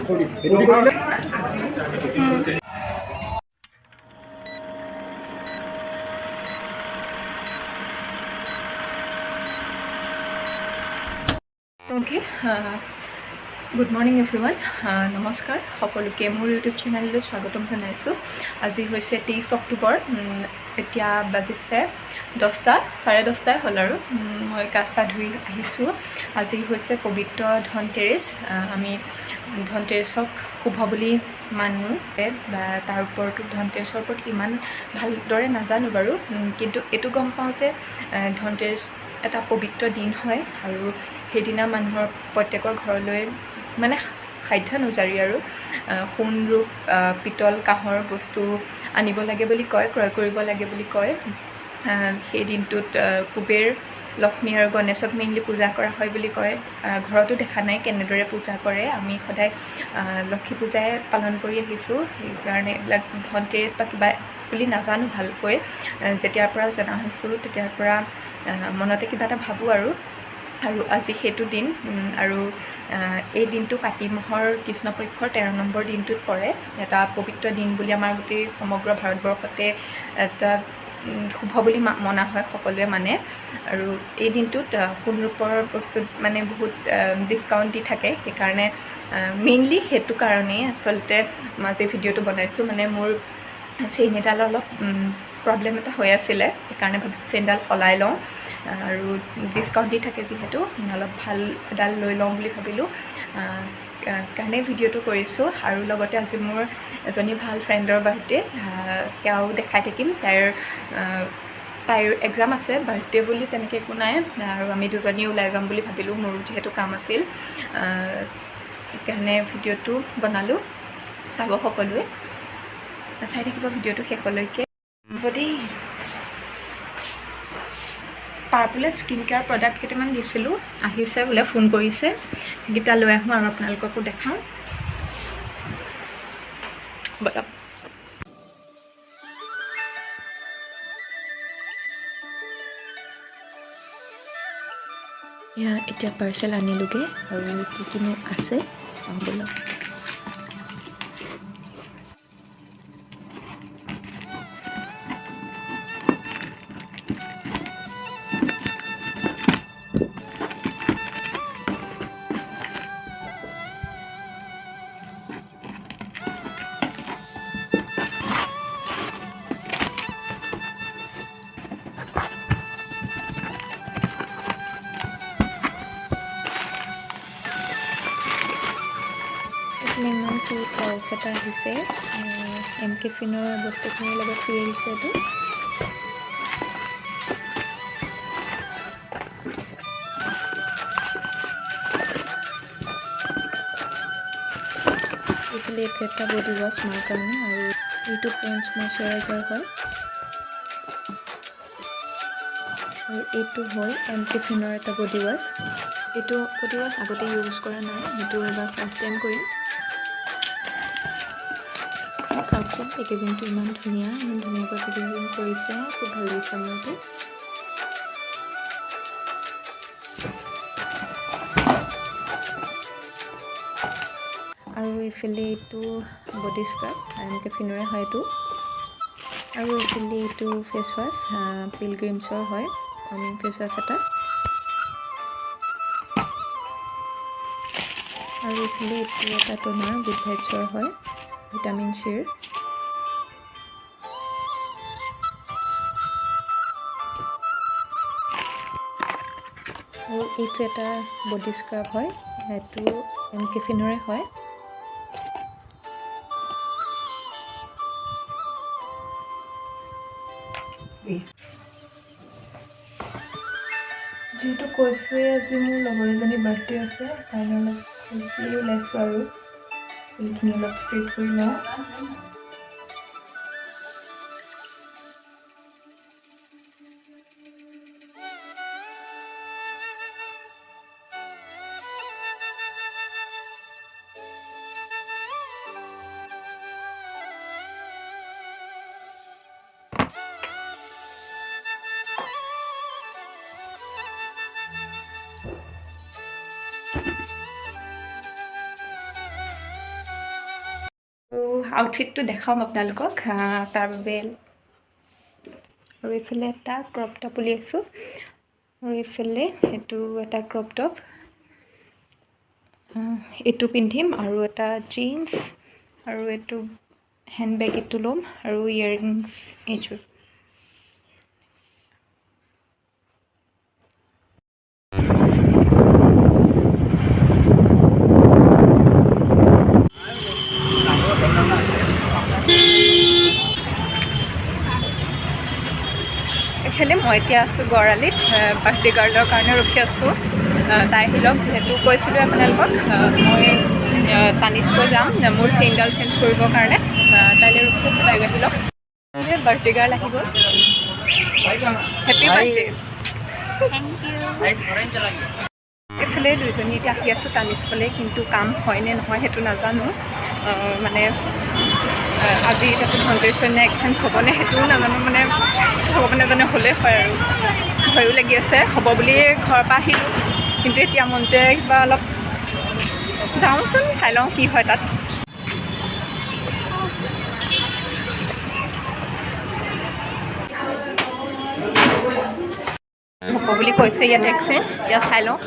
Okay, good morning everyone. Namaskar. সকলোকে মোৰ YouTube চেনেললৈ স্বাগতম জনাইছোঁ। আজি হৈছে 23 অক্টোবৰ। এতিয়া বাজিছে 10টা 10:30 হ'ল আৰু মই গা চা ধুই আহিছোঁ। আজি হৈছে পবিত্ৰ ধনতেৰছ। আমি ধনতেৰছক শুভ বুলি মানো। তাৰ ওপৰতো ধনতেৰছৰ ওপৰত ইমান ভালদৰে নাজানো বাৰু, কিন্তু এইটো গম পাওঁ যে ধনতেৰছ এটা পবিত্ৰ দিন হয় আৰু সেইদিনা মানুহৰ প্ৰত্যেকৰ ঘৰলৈ মানে সাধ্য অনুযায়ী আৰু সোণ ৰূপ পিতল কাঁহৰ বস্তু আনিব লাগে বুলি কয়, ক্ৰয় কৰিব লাগে বুলি কয়। সেই দিনটোত কুবেৰ লক্ষ্মী আৰু গণেশক মেইনলি পূজা কৰা হয় বুলি কয়। ঘৰতো দেখা নাই কেনেদৰে পূজা কৰে। আমি সদায় লক্ষ্মী পূজাই পালন কৰি আহিছোঁ, সেইকাৰণে এইবিলাক ধনতেৰছ বা কিবা বুলি নাজানো ভালকৈ। যেতিয়াৰ পৰা জনা হৈছোঁ তেতিয়াৰ পৰা মনতে কিবা এটা ভাবোঁ আৰু আজি সেইটো দিন। আৰু এই দিনটো কাতি মাহৰ কৃষ্ণপক্ষৰ 13 নম্বৰ দিনটোত পৰে। এটা পবিত্ৰ দিন বুলি আমাৰ গোটেই সমগ্ৰ ভাৰতবৰ্ষতে এটা শুভ বুলি মনা হয়, সকলোৱে মানে। আৰু এই দিনটোত সোণ ৰূপৰ বস্তুত মানে বহুত ডিছকাউণ্ট দি থাকে, সেইকাৰণে মেইনলি সেইটো কাৰণেই আচলতে মই আজি ভিডিঅ'টো বনাইছোঁ। মানে মোৰ চেইন এডাল অলপ প্ৰব্লেম এটা হৈ আছিলে, সেইকাৰণে ভাবিছোঁ চেইনডাল সলাই লওঁ আৰু ডিছকাউণ্ট দি থাকে যিহেতু অলপ ভাল এডাল লৈ লওঁ বুলি ভাবিলোঁ, কাৰণে ভিডিঅ'টো কৰিছোঁ। আৰু লগতে আজি মোৰ এজনী ভাল ফ্ৰেণ্ডৰ বাৰ্থডে, সেয়াও দেখাই থাকিম। তাইৰ এক্সাম আছে, বাৰ্থডে বুলি তেনেকৈ একো নাই, আৰু আমি দুজনী ওলাই যাম বুলি ভাবিলোঁ, মোৰ যিহেতু কাম আছিল। সেইকাৰণে ভিডিঅ'টো বনালোঁ, চাব সকলোৱে, চাই থাকিব ভিডিঅ'টো শেষলৈকে। হ'ব দেই। পাৰ্পুলেট স্কিন কেয়াৰ প্ৰডাক্ট কেইটামান দিছিলোঁ, আহিছে বোলে, ফোন কৰিছে, সেইকেইটা লৈ আহোঁ আৰু আপোনালোককো দেখাওঁ। বলক। এয়া এতিয়া পাৰ্চেল আনিলোগৈ আৰু কি কিনো আছে বলক। ইমান কিউট পাৰ্চ এটা আহিছে, MK ফিনৰ বস্তুখিনিৰ লগত ফ্ৰী আহিছে এইটো। এইফালে এইটো এটা বডি ৱাছ মাৰ কাৰণে, আৰু এইটো পঞ্চ মইশ্চাৰাইজাৰ হয়, আৰু এইটো হ'ল MK ফিনৰ এটা বডি ৱাছ। এইটো বডি ৱাছ আগতে ইউজ কৰা নাই, সেইটো এবাৰ ফাৰ্ষ্ট টাইম কৰিম। চাওকচোন পেকেজিংটো ইমান ধুনীয়াকৈ পেকেজিং কৰিছে, খুব ভাল লাগিছে মোৰ এইটো। আৰু এইফালে এইটো বডি স্ক্ৰাব MK ফিনৰে হয় এইটো, আৰু এইফালে এইটো ফেচ ৱাছ পিলগ্ৰিমছৰ হয়, কৰ্মিং ফেচ ৱাছ এটা। আৰু এইফালে এইটো এটা টোনাৰ গুড ভাইবছৰ হয়, ভিটামিন চিৰ। আৰু এইটো এটা বডি স্ক্ৰাব হয়, এইটো MK ফিনৰে হয়। যিহেতু কৈছোঁৱে আজি মোৰ লগৰ এজনী বাৰ্থডে আছে, সেইকাৰণে অলপ ফুলকি ওলাইছোঁ আৰু ফুলখিনি অলপ ষ্ট্ৰেট কৰি লওঁ। আউটফিটটো দেখাম আপোনালোকক তাৰ বাবে আৰু এইফালে এটা ক্ৰপ টপ উলিয়াইছোঁ আৰু এইফালে এইটো এটা ক্ৰপ টপ এইটো পিন্ধিম আৰু এটা জিন্স আৰু এইটো হেণ্ডবেগ এইটো ল'ম আৰু ইয়েৰিংছ এইযোৰ এইফালে মই এতিয়া আছোঁ গড়আলিত বাৰ্থডে গাৰ্লৰ কাৰণে ৰখি আছোঁ তাই আহি লওক যিহেতু কৈছিলোঁ আপোনালোকক মই তানিষ্ক যাম মোৰ চেইনডাল চেঞ্জ কৰিবৰ কাৰণে তাইলৈ ৰখি আছোঁ তাই আহি লওক বাৰ্থডে গাৰ্ল আহি গ'ল হেপী বাৰ্থডে থেংক ইউ এইফালে দুইজনী এতিয়া আহি আছোঁ তানিষ্কলৈ কিন্তু কাম হয়নে নহয় সেইটো নাজানো মানে আজি তাতে ধনতেৰছ নে এক্সচেঞ্জ হ'বনে সেইটোও নাজানো মানে ভগৱানে জানে হ'লেই হয় আৰু ভয়ো লাগি আছে হ'ব বুলিয়ে ঘৰৰ পৰা আহিলোঁ কিন্তু এতিয়া মনটোৱে কিবা অলপ যাওঁচোন চাই লওঁ কি হয় তাত হ'ব বুলি কৈছে ইয়াত এক্সচেঞ্জ এতিয়া চাই লওঁ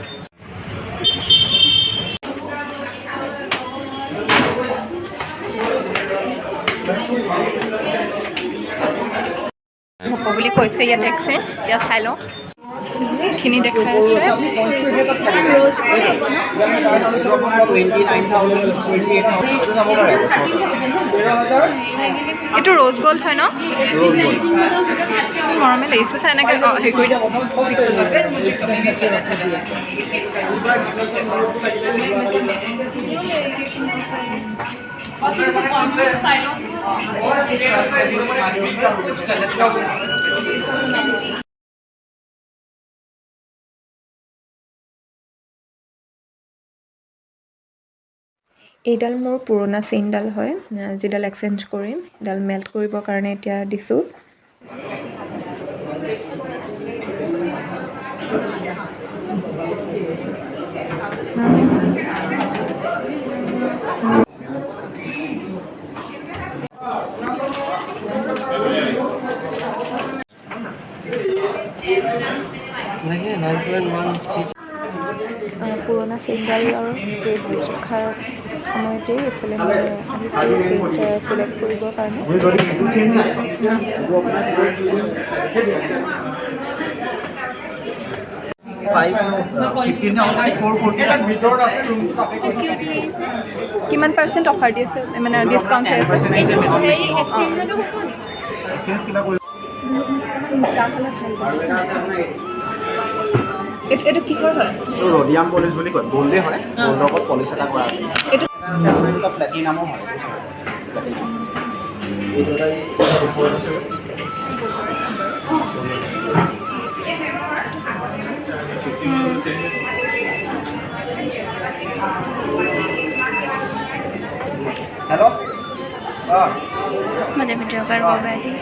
হ'ব বুলি কৈছে ইয়াত এক্সচেঞ্জ এতিয়া চাই লওঁ এইখিনি দেখাই আছে এইটো ৰ'জ গ'ল্ড হয় ন মৰমে লাগিছে চাই এনেকৈ হেৰি কৰি এইডাল মোৰ পুৰণা চেইনডাল হয় যিডাল এক্সচেঞ্জ কৰিম এইডাল মেল্ট কৰিবৰ কাৰণে এতিয়া দিছোঁ পুৰণা চেইনডালৰ ৰেট জোখাৰ সময়তেই এইফালে মই আহিছোঁ ছেট চিলেক্ট কৰিবৰ কাৰণে কিমান পাৰ্চেণ্ট অফাৰ দি আছে মানে ডিছকাউণ্ট হৈ আছে এইটো কিহৰ হয় ৰডিয়াম পলিচ বুলি কয় গোল্ডে হয় গোল্ডৰ ওপৰত পলিচ এটা কৰা আছে এইটো প্লেটিনামো হয় हेलो मुझे वीडियो कर वो बैठी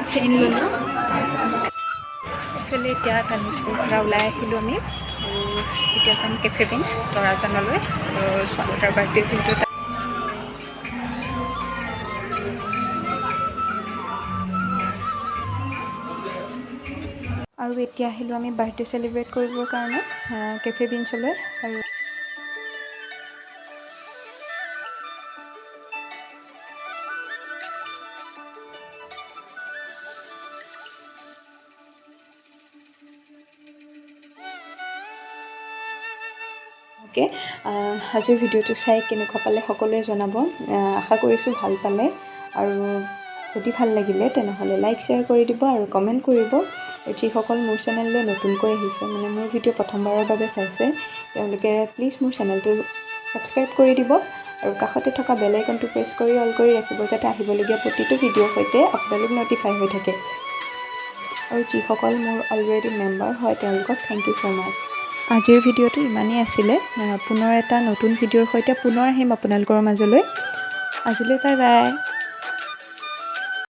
চেইন ললোঁ এইফালে এতিয়া তানিষ্কৰ পৰা ওলাই আহিলোঁ আমি আৰু এতিয়া যাম কেফে বিন্স তৰাজানলৈ ছোৱালীটাৰ বাৰ্থডে যিহেতু আৰু এতিয়া আহিলোঁ আমি বাৰ্থডে চেলিব্ৰেট কৰিবৰ কাৰণে কেফে বিন্সলৈ আৰু ওকে আজিৰ ভিডিঅ'টো চাই কেনেকুৱা পালে সকলোৱে জনাব আশা কৰিছোঁ ভাল পালে আৰু যদি ভাল লাগিলে তেনেহ'লে লাইক শ্বেয়াৰ কৰি দিব আৰু কমেণ্ট কৰিব আৰু যিসকল মোৰ চেনেললৈ নতুনকৈ আহিছে মানে মোৰ ভিডিঅ' প্ৰথমবাৰৰ বাবে চাইছে তেওঁলোকে প্লিজ মোৰ চেনেলটো ছাবস্ক্ৰাইব কৰি দিব আৰু কাষতে থকা বেল আইকনটো প্ৰেছ কৰি অল কৰি ৰাখিব যাতে আহিবলগীয়া প্ৰতিটো ভিডিঅ'ৰ সৈতে আপোনালোক ন'টিফাই হৈ থাকে আৰু যিসকল মোৰ অলৰেডি মেম্বাৰ হয় তেওঁলোকক থেংক ইউ ছ' মাছ আজিৰ ভিডিঅ'টো ইমানেই আছিলে পুনৰ এটা নতুন ভিডিঅ'ৰ সৈতে পুনৰ আহিম আপোনালোকৰ মাজলৈ আজিলৈ বাই বাই